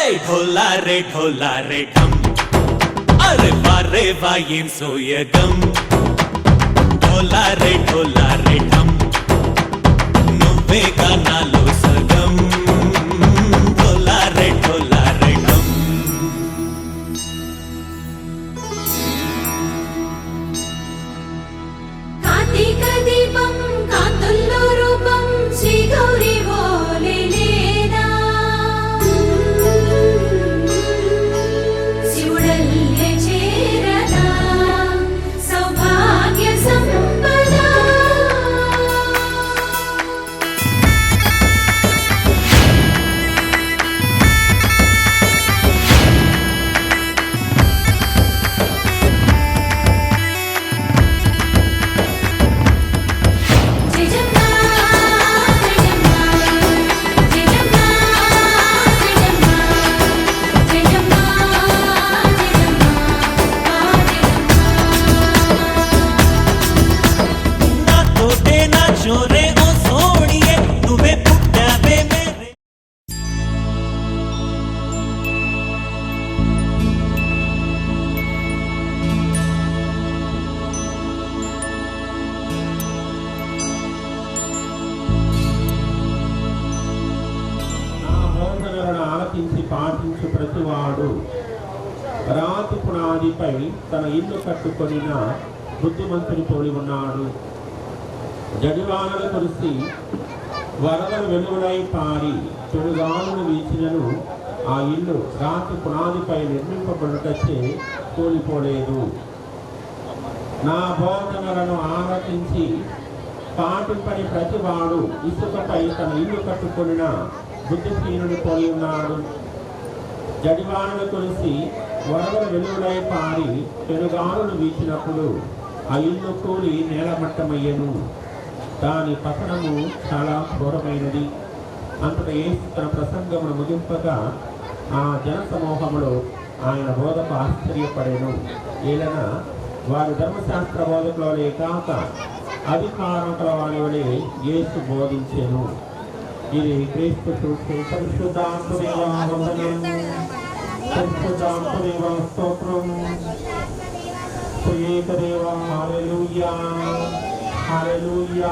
ढोला रे ढम अरे वारे वायें सोयगम ढोला रे ढम నువ్వే గానాలో సగం ढोला रे ढम కార్తీక దీపం కాంతుల్లో రూపం శ్రీ గౌరీ ఓలేనా శివుడల్లే చేరదా సౌభాగ్య సంపద పాటించు ప్రతివాడు రాతి పునాదిపై తన ఇల్లు కట్టుకొనిన బుద్ధిమంతుని పోలి ఉన్నాడు. జడివానలు కురిసి వరదలు వెలువడై పారి చెడుగాలులు వీచినను ఆ ఇల్లు రాతి పునాదిపై నిర్మింపబడుటచే కూలిపోలేదు. నా బోధనలను ఆలకించి పాటింపని ప్రతివాడు ఇసుకపై తన ఇల్లు కట్టుకొనిన బుద్ధిహీనుని పోలి ఉన్నాడు. జడివానలు కురిసి వరదలు వెలువడై పారి పెనుగాలులు వీచినప్పుడు ఆ ఇల్లు కూలి నేలమట్టమయ్యను. దాని పతనము చాలా ఘోరమైనది. అంతటా యేసు తన ప్రసంగమును ముగింపగా ఆ జన సమూహములో ఆయన బోధకు ఆశ్చర్యపడెను. ఏలన వారి ధర్మశాస్త్ర బోధకులే కాక అధికారం కల వారి వలె యేసు బోధించెను. ఇది క్రీస్తు చూస్తే పరిశుద్ధాత్మదేవా వందనం, పరిశుద్ధాత్మదేవా స్తోత్రం, ఏకదేవా హల్లెలూయా హల్లెలూయా.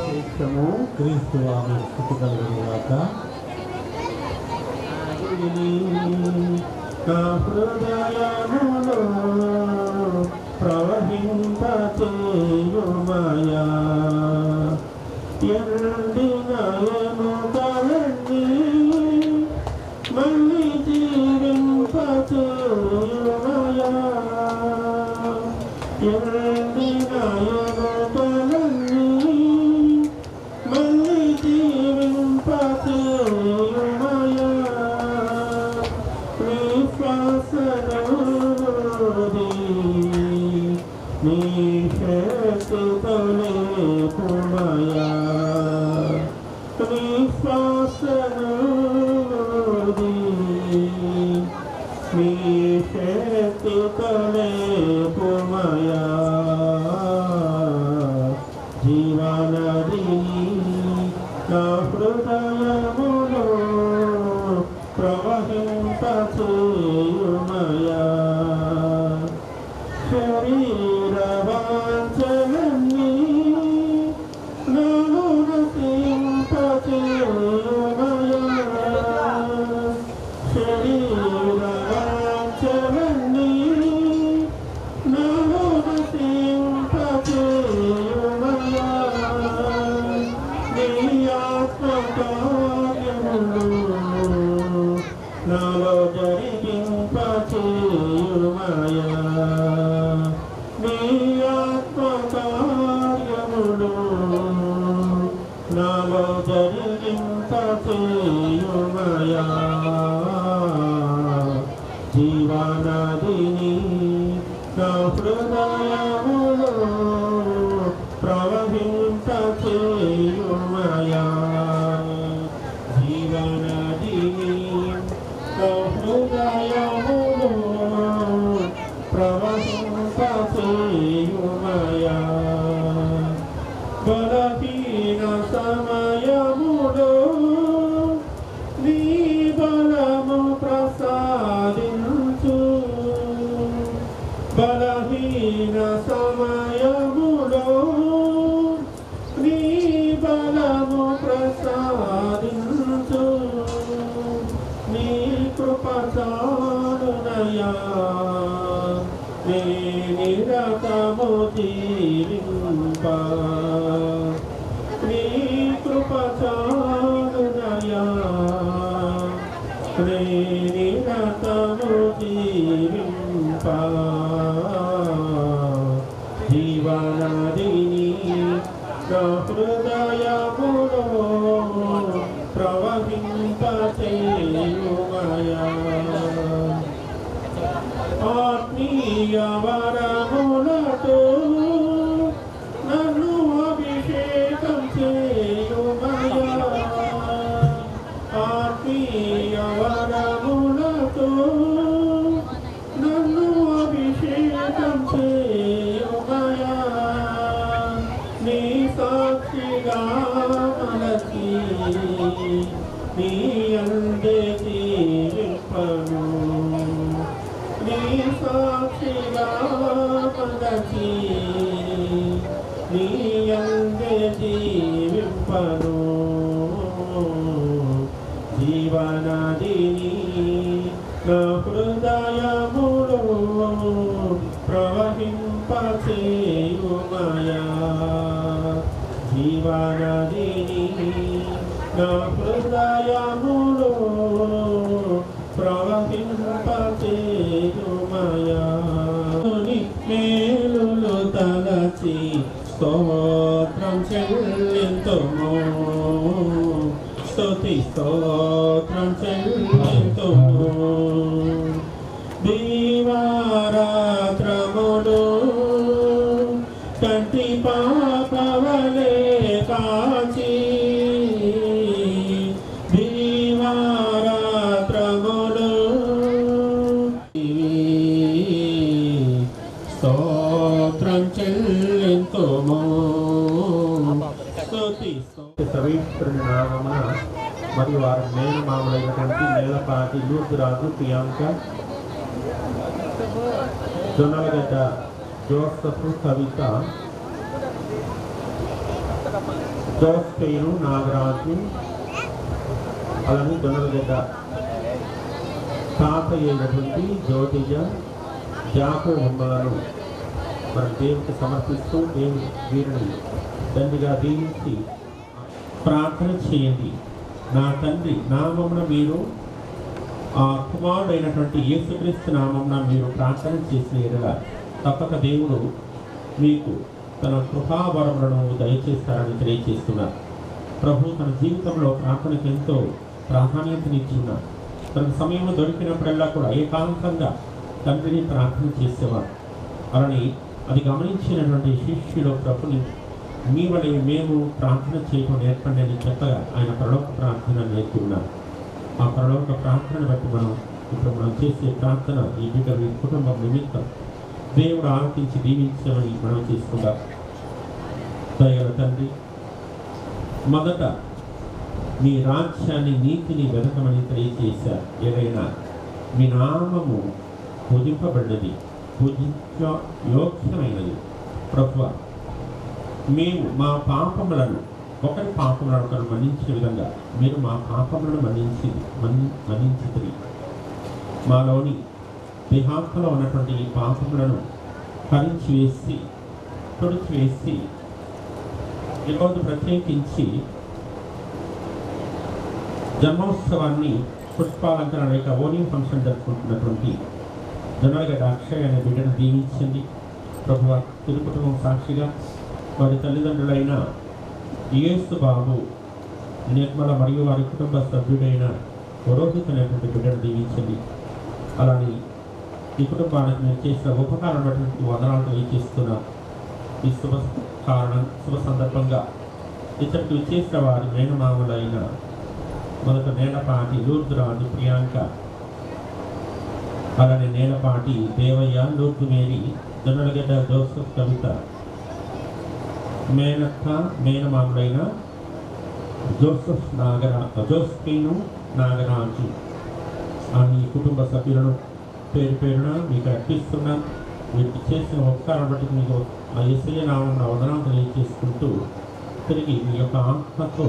నిత్యము క్రీస్తు వారి స్తుతి కలుగునుగాక. నా హృదయములో ప్రవహింపచేయుమయా ఎండినయను కలన్ని మళ్ళీ జీవింపచేయుమయా ఎండినయను కలన్ని మళ్ళీ జీవింపచేయుమయా నీ శ్వాసలోది నీ శక్తితోనే పుమయా నీ శ్వాసలోది నీ శక్తితోనే పుమయా జీవనది నా హృదయములో ప్రవహింపచేయుమయా శరీర వాంఛలన్నీ నన్ను నశింపచేయుమయా శరీర వాంఛలన్నీ నన్ను నశింపచేయుమయా నీ ఆత్మకార్యములు నాలో జరిగింపచేయుమయా నీ ఆత్మకార్యములు నాలో జరిగింపచేయుమయా జీవనదిని నా హృదయములో ప్రవహింపచేయుమయా జీవనదిని నా హృదయములో ప్రవహింపచేయుమయా బలహీన సమయములో నీ బలము ప్రసా చాలునయా నీ నిరతము జీవింప నీ కృప చాలునయా నీ నిరతము జీవింప జీవనదిని నా హృదయములో ప్రవహింపచేయుమయా ఆత్మీయ వరములతో నన్ను అభిషేకం చేయుమయా ఆత్మీయ వరములతో నన్ను అభిషేకం చేయుమయా నీ సాక్షిగా మనసి నీ అందే జీవింపను నీ సాక్షిగా మనసి నీ అందే జీవింపను జీవనదిని నా హృదయములో ప్రవహింపచేయుమయా జీవనదిని నా హృదయములో ప్రవహింపచేయుమయా మేలులు తలచి స్తోత్రం చెల్లింతుము స్తుతి స్తోత్రం చెల్లింతుము దీవారాత్రములు కంటి పాపవలే కాచి దీవారాత్రములు స్తోత్రం చెల్లింతుము స్తుతి సర్వేశ్వరుని నామమున మరియు వారి మేనమామలైనటువంటి నేలపాటి లూర్దురాజు ప్రియాంక జొన్నలగడ్డ జోసఫ్ కవిత జోస్పేను నాగరాజు అలానే జొన్నలగడ్డ తాతయ్య అయినటువంటి జ్యోతిజ జాకో బొమ్మలను మన దేవునికి సమర్పిస్తూ దేవుని వీరిని తండ్రిగా దీవించి ప్రార్థన చేయండి. నా తండ్రి నామమున మీరు ఆ కుమారుడైనటువంటి యేసుక్రీస్తు నామమున మీరు ప్రార్థన చేసిన ఎడల తప్పక దేవుడు మీకు తన కృపావరములను దయచేస్తారని తెలియజేస్తున్నారు. ప్రభు తన జీవితంలో ప్రార్థనకు ఎంతో ప్రాధాన్యతనిచ్చున్నారు. తన సమయంలో దొరికినప్పుడల్లా కూడా ఏకాంతంగా తండ్రిని ప్రార్థన చేసేవారు. అలాని అది గమనించినటువంటి శిష్యుడు ప్రభుని మీ వలె మేము ప్రార్థన చేయడం నేర్పండి అని చెప్పగా ఆయన పరలోక ప్రార్థన నేర్చుకున్నారు. ఆ పరలోక ప్రార్థనను బట్టి ఇప్పుడు మనం చేసే ప్రార్థన ఈ బిడ్డ మీ కుటుంబం నిమిత్తం దేవుడు ఆలోచించి దీవించమని మనం చేసుకుంటాం. దయగల తండ్రి, మొదట మీ రాజ్యాన్ని నీతిని వెతకమని తెలియజేశారు. ఏదైనా మీ నామము పూజింపబడినది, పూజించ యోగ్యమైనది. ప్రభువా, మేము మా పాపములను ఒకరి పాపములను ఒకరు మన్నించిన విధంగా మీరు మా పాపములను మన్నించి మాలోని దేహాంతలో ఉన్నటువంటి ఈ పాపములను తుడిచివేసి ఈరోజు ప్రత్యేకించి జన్మోత్సవాన్ని పుష్పాలంకరణ లేక ఓనియం ఫంక్షన్ జరుపుకుంటున్నటువంటి జొన్నలగడ్డ అక్షయ్ అనే బిడ్డను దీవించండి. ప్రభువ, తిరుపతి సాక్షిగా వారి తల్లిదండ్రులైన యేసు బాబు, నిర్మల మరియు వారి కుటుంబ సభ్యుడైన పురోహిత్ అనేటువంటి బిడ్డను దీవించండి. అలానే ఈ కుటుంబానికి మీరు చేసిన ఉపకారం బట్టి వందనాలు తెలియజేస్తున్న ఈ శుభ సందర్భంగా ఇతరులకు చేసిన వారి మేనమామలైన మొదట నేలపాటి లూర్దురాజు ప్రియాంక, అలానే నేలపాటి దేవయ్య, లూర్దు మేరీ, జొన్నలగడ్డ జోసఫ్ కవిత, మేనక్క మేనమామలైన జోస్పీను నాగరాజు అని కుటుంబ సభ్యులను పేరు పేరున మీకు అర్పిస్తున్నాం. వీటికి చేసిన ఉపకారం బట్టి మీకు ఆ యేసయ్య నామమున వందనాలు తెలియజేసుకుంటూ తిరిగి మీ యొక్క ఆత్మతో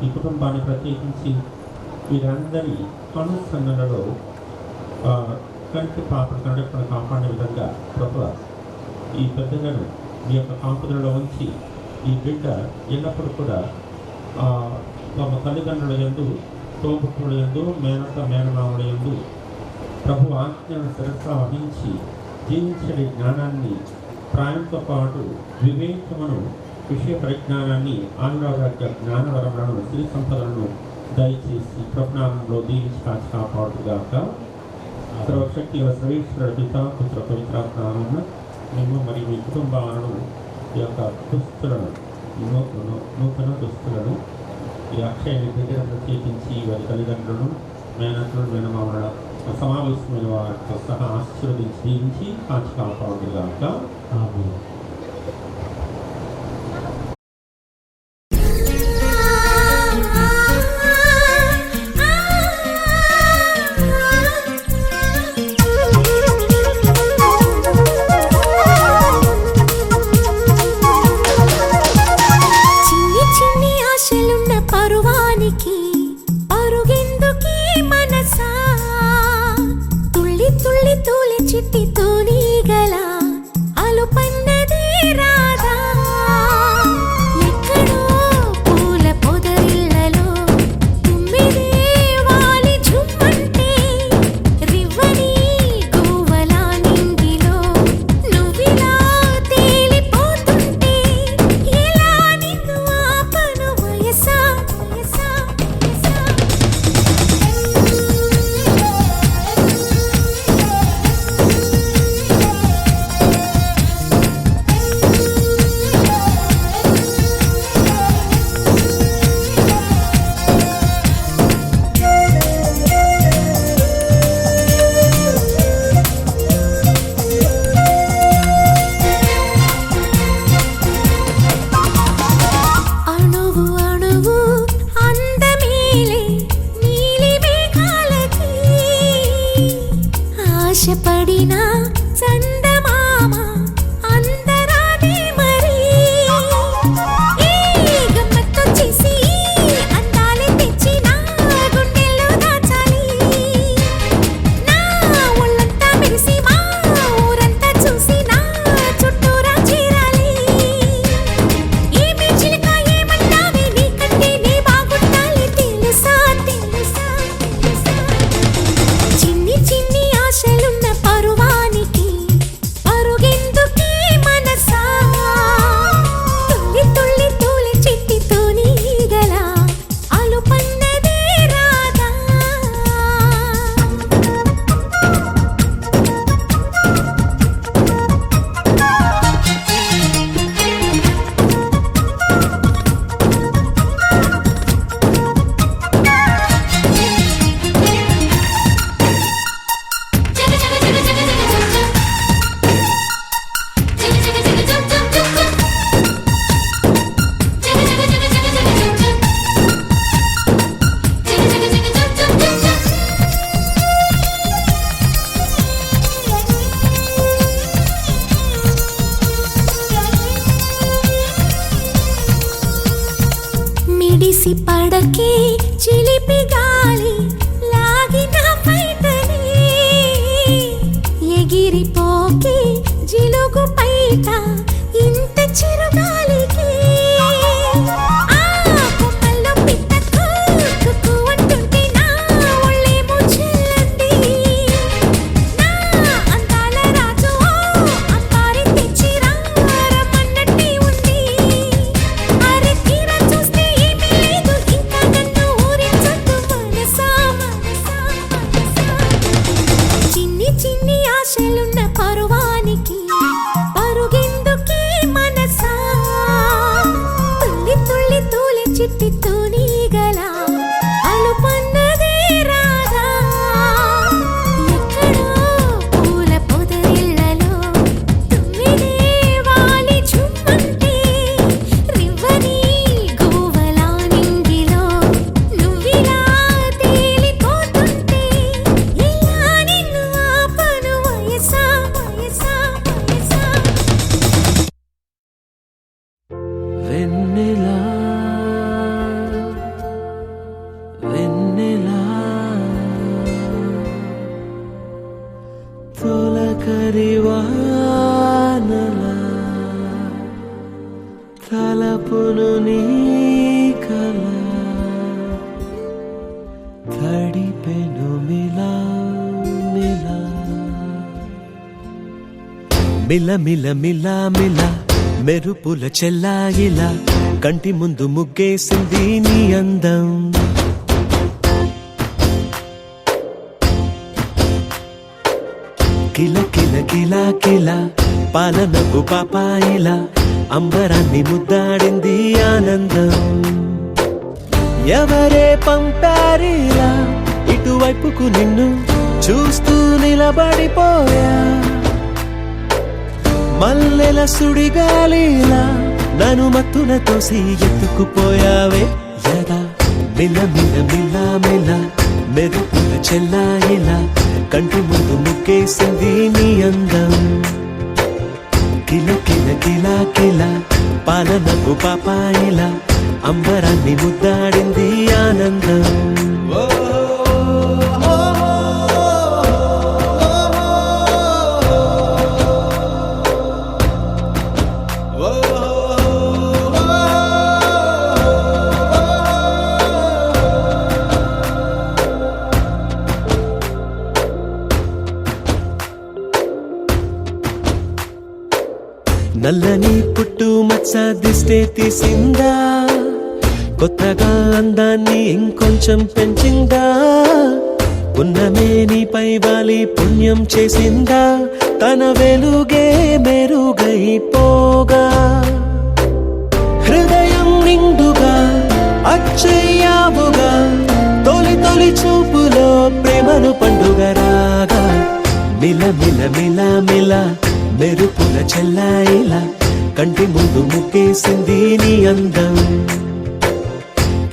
ఈ కుటుంబాన్ని ప్రత్యేకించి వీరందరి అనుసరణలో కంటి పాపను కనడకుండా కాపాడే విధంగా ప్రభువా ఈ పెద్దలను మీ యొక్క కాపుదలలో ఉంచి ఈ బిడ్డ ఎల్లప్పుడూ కూడా తమ తల్లిదండ్రుల యందు తోబుట్టుల యందు మేనత మేనమావుల యందు ప్రభు ఆజ్ఞను శిరస వహించి జీవించే జ్ఞానాన్ని ప్రాయంతో పాటు వివేకమును విషయ పరిజ్ఞానాన్ని ఆనురాగాగ్య జ్ఞానవరములను శ్రీ సంపదలను దయచేసి ప్రభునామంలో దీవించి కాచి కాపాడుగాక. సర్వశక్తి సర్వేశ్వరుడు పిత పుత్ర పవిత్రాత్మ మేము మరియు మీ కుటుంబాలను ఈ యొక్క దుస్తులను నూతన దుస్తులను ఈ అక్షయాన్ని దగ్గర ప్రత్యేకించి వారి తల్లిదండ్రులను మేనతులను మేనమామల సమావేశమైన వారితో సహా ఆశీర్వదించి దీవించి కాచి కాపాడుగాక. ఆమేన్. పరువానికి పరుగెందుకీ మనసా తుళ్ళి తుళ్ళి తూలి చిట్టి తూనీగల అలుపన్నది మిల మిల మిల మిల మెరుపుల చెల్లాయిలా కంటి ముందు ముగ్గేసింది నీ అందం కిల కిల కిల కిల పాలనపు పాపాయిలా అంబరాన్ని ముద్దాడింది ఆనందం ఎవరే పంపారిలా ఇటువైపుకు నిన్ను చూస్తూ నిలబడిపోయా మల్లెల సుడిగాలిలా నన్ను మత్తున తోసి ఎత్తుకుపోయావే యదా మిల మిల మిల మిల మెరుపుల చెల్లాయిలా కంటి ముందు ముగ్గేసింది నీ అందం కిల కిల కిల కిల పాలనపు పాపాయిలా అంబరాన్ని ముద్దాడింది ఆనందం నల్లని పుట్టు మచ్చ దిష్టే తీసిందా కొత్తగా అందాన్ని ఇంకొంచెం పెంచిందా పున్నమే నీపై వాలి పుణ్యం చేసిందా తన వెలుగే మెరుగైపోగా హృదయం నిండుగా అచ్చయ్యావుగా తొలి తొలి చూపులో ప్రేమను పండుగ రాగా మిల మిల మిల మిల మెరుపుల చెల్లాయిలా కంటి ముందు ముగ్గేసింది నీ అందం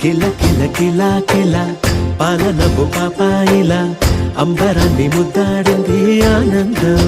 కిల కిల కిల కిల పాలనపు పాపాయిలా అంబరాన్ని ముద్దాడింది ఆనందం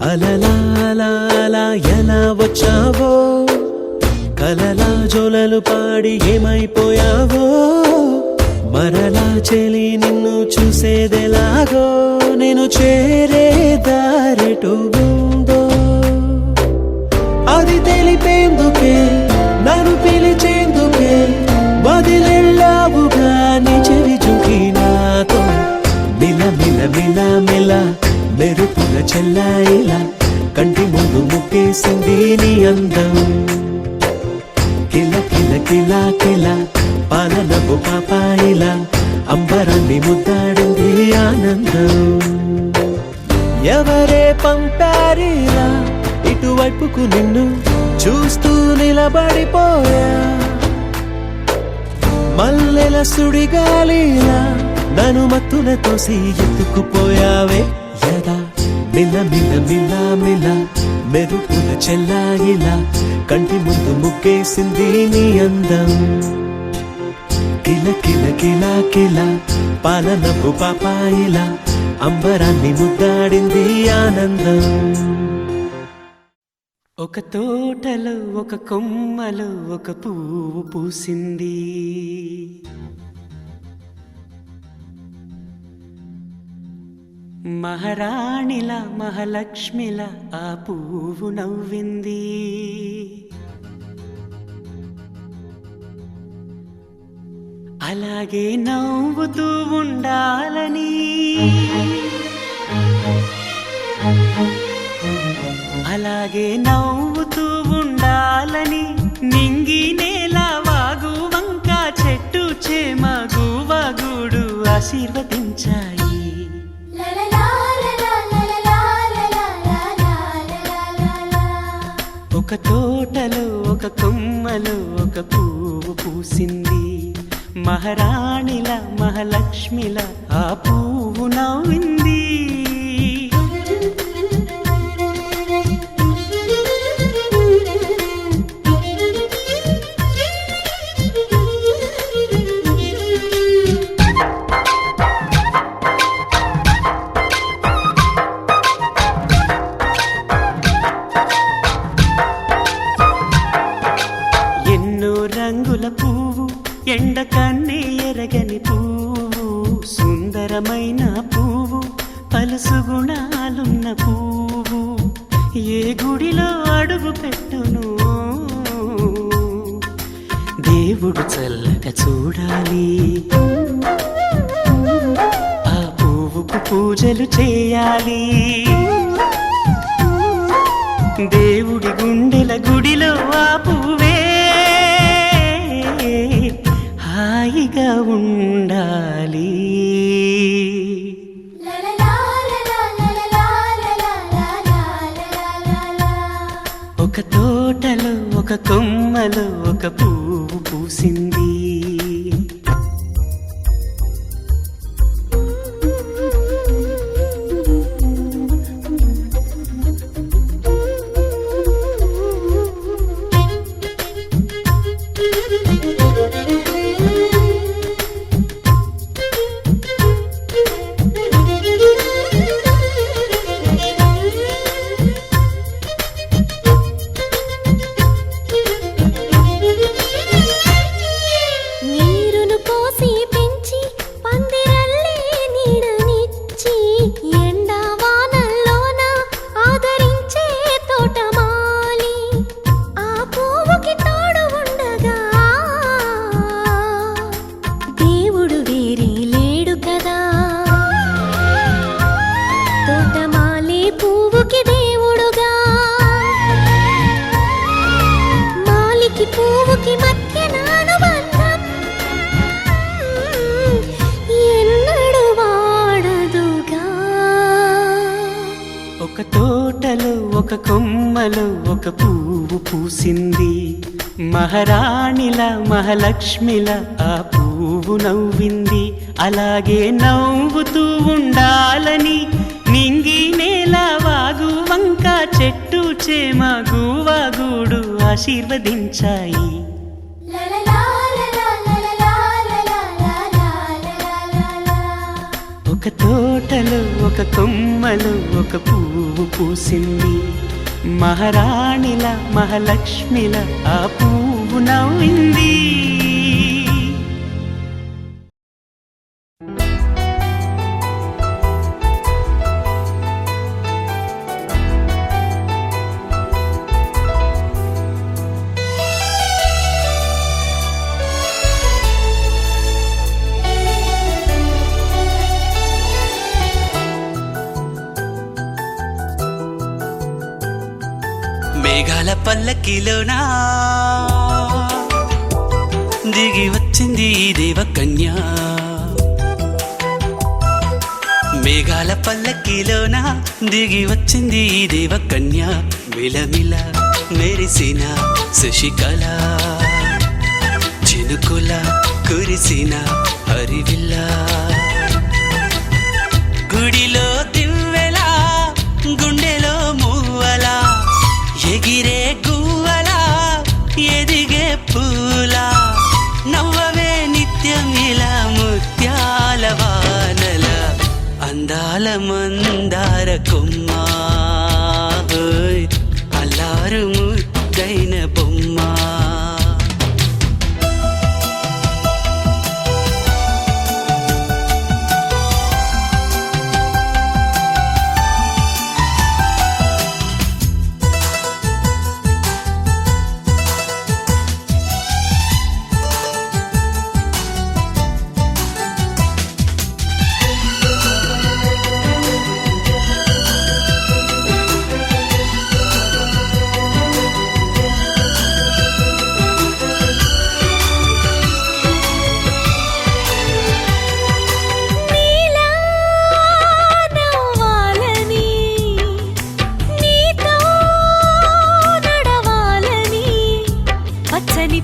అలలా అలా అలా ఎలా వచ్చావో కలలా జోలలు పాడి ఏమైపోయావో మరలా చెలి నిన్ను చూసేదెలాగో నేను చేరే దారెటు ఉందో అది తెలిపేందుకే నన్ను పిలిచేందుకే వదిలెళ్ళావుగా నీ చెవి చుకి నాతో మిల మిల మిల మిల మెరుపుల చెల్లాయిలా కంటి ముందు ముగ్గేసింది నీ అందం కిల కిల కిల కిల పాలనపు పాపాయిలా అంబరాన్ని ముద్దాడింది ఆనందం ఎవరే పంపారిలా ఇటువైపుకు నిన్ను చూస్తూ నిలబడిపోయా మల్లెల సుడిగాలిలా నన్ను మత్తున తోసి ఎత్తుకుపోయావే యదా మిల మిల మిల మిల మెరుపుల చెల్లాయిలా కంటి ముందు ముగ్గేసింది నీ అందం కిల కిల కిల కిల పాలనపు పాపాయిలా అంబరాన్ని ముద్దాడింది ఆనందం ఒక తోటలో ఒక కొమ్మలో ఒక పువ్వు పూసింది మహారాణిలా మహాలక్ష్మిలా ఆ పువ్వు నవ్వింది అలాగే నవ్వుతూ ఉండాలని అలాగే నవ్వుతూ ఉండాలని నింగి నేల వాగు వంక చెట్టు చేమ గువగూడు ఆశీర్వదించాయి ఒక తోటలో ఒక కొమ్మలో ఒక పువ్వు పూసింది మహారాణిలా మహాలక్ష్మిలా ఆ పువ్వు నవ్వింది పెట్టును. దేవుడు చల్లగా చూడాలి, ఆ పువ్వుకు పూజలు చేయాలి. దేవుడి గుండెల గుడిలో ఆ పువ్వే హాయిగా ఉండాలి. ఒక తోటలో ఒక కొమ్మలో ఒక పువ్వు పూసింది. నీరును పోసి పెంచి పందిరల్లే నీడనిచ్చి ఎండా వానల్లోన ఆదరించే తోటమాలి ఆ పువ్వుకి తోడు ఉండగా దేవుడు వేరే లేడు కదా. తోటమాలి పువ్వుకి దేవుడుగా, మాలికి పువ్వుకి మధ్య అనుబంధం ఎన్నడు వాడదుగా. ఒక తోటలో ఒక కొమ్మలో ఒక పువ్వు పూసింది. మహారాణిలా మహాలక్ష్మిలా ఆ పువ్వు నవ్వింది. అలాగే నవ్వుతూ ఉండాలని నింగి నేల వాగు వంక చెట్టు చేమ గువాగూడు ఆశీర్వదించాయి. ఒక తోటలో ఒక కొమ్మలో ఒక పువ్వు పూసింది. మహారాణిల మహాలక్ష్మిల ఆ పువ్వు నవ్వింది. మేఘాల పల్లకిలోనా దిగి వచ్చింది ఈ దేవకన్య. మేఘాల పల్లకిలోనా దిగి వచ్చింది ఈ దేవకన్య. మిలమిల మెరిసిన శశికళ చినుకుల కురిసిన హరివిల్ల. గుడిలో దివ్వెలా గుండెలో మూవలా ఎగిరే గువ్వలా ఎదిగే పూలా. నవ్వవే నిత్యం ఇలా ముత్యాల వానల అందాల మందార కొమ్మ. అల్లారు ముద్దైన బొమ్మ.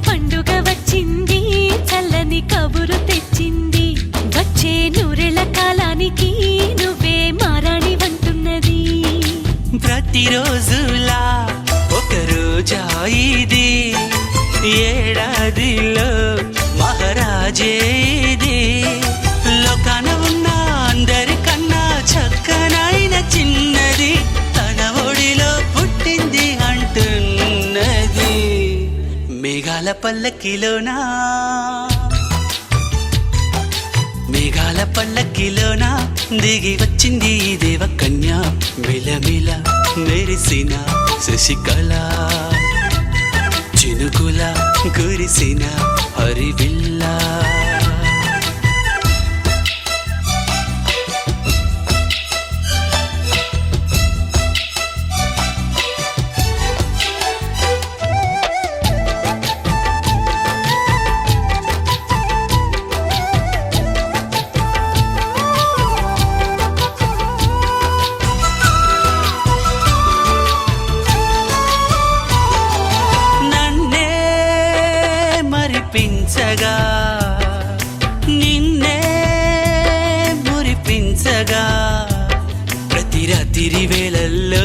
పండుగ వచ్చింది, చల్లని కబురు తెచ్చింది. వచ్చే నూరెళ్ళ కాలానికి నువ్వే మారాణి వంటున్నది. ప్రతిరోజులా ఒక రోజా ఇది, ఏడాదిలో మహారాజే ఇది. లోకాన ఉన్న అందరికన్నా చక్కనైన చిన్నది తన ఒడిలో పుట్టింది అంటున్నది. మేఘాల పల్లకిలోనా మేఘాల మేఘాల పల్లకిలోన దిగి వచ్చింది ఈ దేవకన్య మిలమిల మెరిసిన శశికళ చినుకుల కురిసిన హరివిల్లా మరిపించగా నిన్నే మురిపించగా ప్రతి రాత్రి వేళల్లో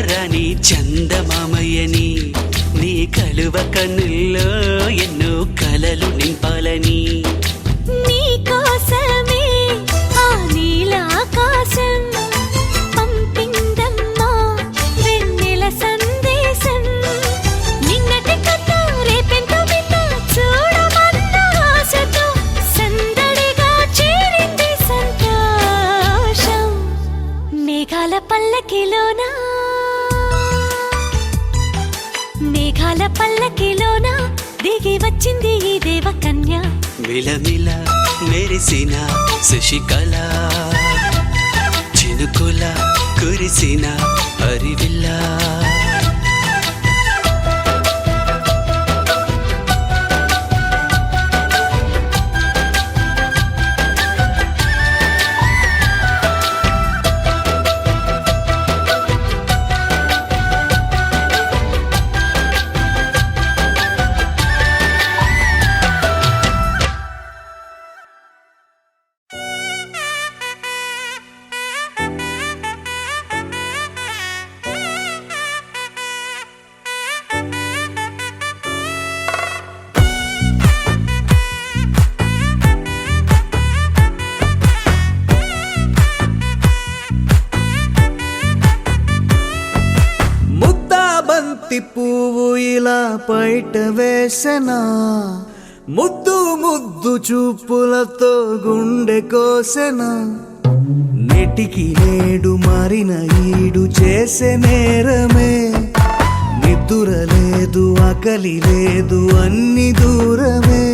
రాణి చందమామయ్యని నీ కలువ కన్నుల్లో ఎన్నో కలలు నింపాలని నీ కోసమే ఆ నీలాకాశం పంపిందమ్మా వెన్నెల సందేశం నిన్నటి కన్నా రేపెంతో వింత చూడమన్న ఆశతో సందడిగా చేరింది సంతోషం మేఘాల పల్లకిలోనా దిగి వచ్చింది ఈ దేవకన్య మిలమిల మెరిసిన శశికళ చినుకుల కురిసిన హరివిల్లా పువ్వు ఇలా బయట వేసెనా ముద్దు ముద్దు చూపులతో గుండె కోసెనా నెటికి నేడు మారిన ఈడు చేసే నేరమే నిద్ర లేదు ఆకలి లేదు అన్ని దూరమే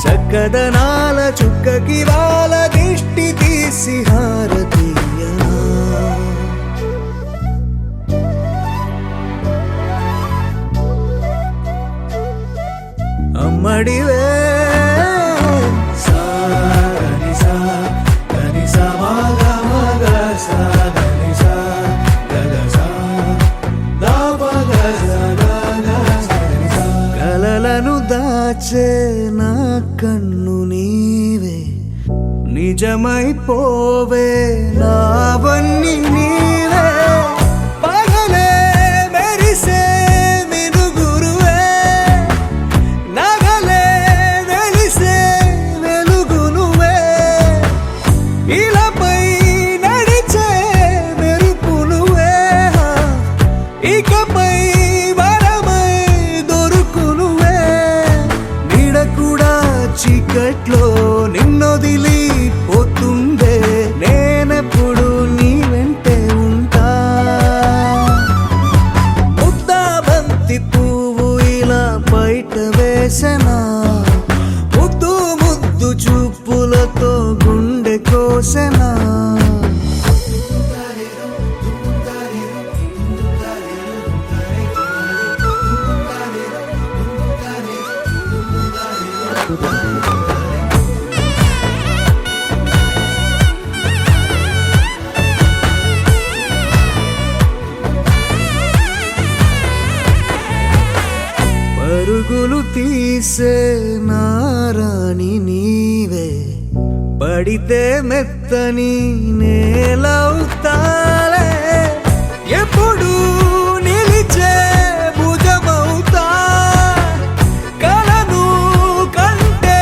చక్కదనాల చుక్కకి వాళ్ళ దిష్టి తీసి హారతీయనా అమ్మడివే కలలను దాచే నా కన్ను నీవే నిజమైపోవే నావన్నీ నీవే పగలే మెరిసే చీకట్లో నిన్నొదిలి పోతుందే నేనెప్పుడు నీ వెంటే ఉంటా ముద్దా బంతి పువ్వు ఇలా బయట వేసెనా ముద్దు ముద్దు చూపులతో గుండె కోసెనా పరుగులు తీసే నారాణి నీవే పడితే మెత్తని నేలవుతాలే ఎప్పుడు నిలిచే భుజమవుతా కలను కంటే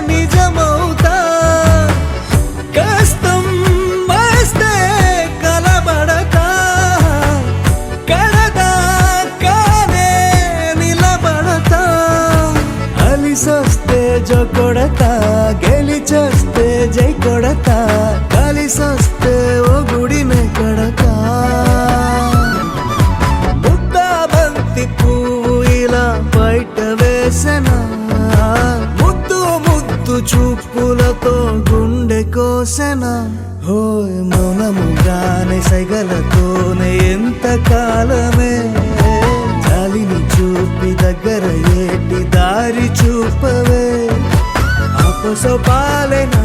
నిజమవుతా కష్టం వస్తే కలబడతా కడదాకానే నిలబడతా అలిసొస్తే జో కొడతా గెలిచొస్తే జై సస్తే ఓ గుడినే కడతా ముద్దా బంతి పువ్వు ఇలా బయట వేసెనా ముద్దు ముద్దు చూపులతో గుండె కోసెనా హోయ్ మౌనముగానే సైగలతోనే ఎంత కాలమే జాలిని చూపి దగ్గర ఏటి దారి చూపవే అపసపాలెనా